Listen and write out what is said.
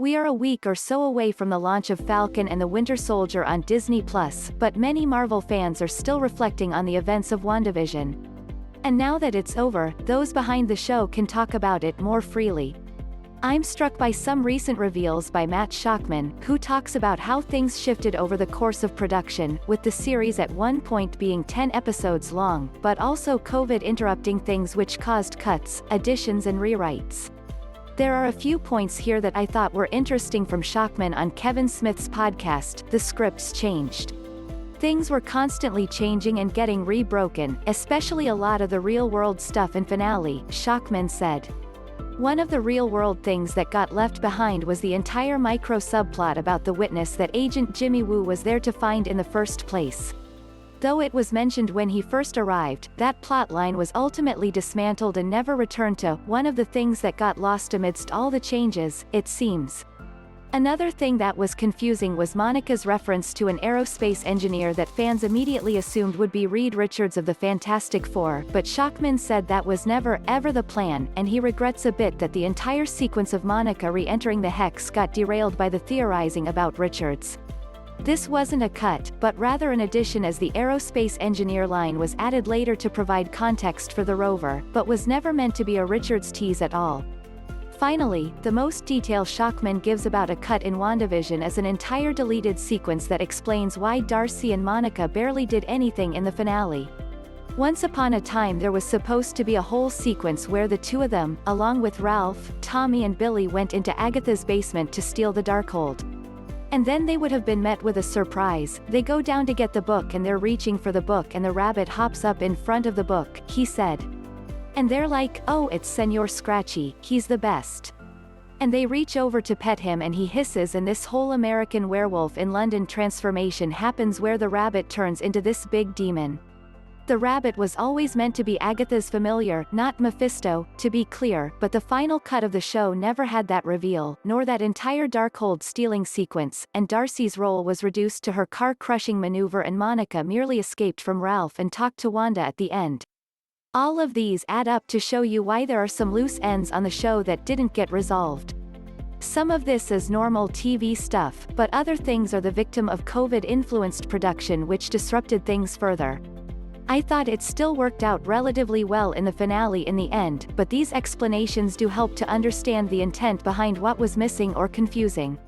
We are a week or so away from the launch of Falcon and the Winter Soldier on Disney+, but many Marvel fans are still reflecting on the events of WandaVision. And now that it's over, those behind the show can talk about it more freely. I'm struck by some recent reveals by Matt Shakman, who talks about how things shifted over the course of production, with the series at one point being 10 episodes long, but also COVID interrupting things which caused cuts, additions and rewrites. There are a few points here that I thought were interesting from Shakman on Kevin Smith's podcast, The Scripts Changed. Things were constantly changing and getting re-broken, especially a lot of the real-world stuff in finale, Shakman said. One of the real-world things that got left behind was the entire micro-subplot about the witness that Agent Jimmy Woo was there to find in the first place. Though it was mentioned when he first arrived, that plotline was ultimately dismantled and never returned to, one of the things that got lost amidst all the changes, it seems. Another thing that was confusing was Monica's reference to an aerospace engineer that fans immediately assumed would be Reed Richards of the Fantastic Four, but Shakman said that was never, ever the plan, and he regrets a bit that the entire sequence of Monica re-entering the Hex got derailed by the theorizing about Richards. This wasn't a cut, but rather an addition, as the aerospace engineer line was added later to provide context for the rover, but was never meant to be a Richards tease at all. Finally, the most detail Shakman gives about a cut in WandaVision is an entire deleted sequence that explains why Darcy and Monica barely did anything in the finale. Once upon a time there was supposed to be a whole sequence where the two of them, along with Ralph, Tommy and Billy, went into Agatha's basement to steal the Darkhold. And then they would have been met with a surprise. They go down to get the book and they're reaching for the book and the rabbit hops up in front of the book, he said. And they're like, oh, it's Señor Scratchy, he's the best. And they reach over to pet him and he hisses, and this whole American Werewolf in London transformation happens where the rabbit turns into this big demon. The rabbit was always meant to be Agatha's familiar, not Mephisto, to be clear, but the final cut of the show never had that reveal, nor that entire Darkhold stealing sequence, and Darcy's role was reduced to her car-crushing maneuver and Monica merely escaped from Ralph and talked to Wanda at the end. All of these add up to show you why there are some loose ends on the show that didn't get resolved. Some of this is normal TV stuff, but other things are the victim of COVID-influenced production which disrupted things further. I thought it still worked out relatively well in the finale in the end, but these explanations do help to understand the intent behind what was missing or confusing.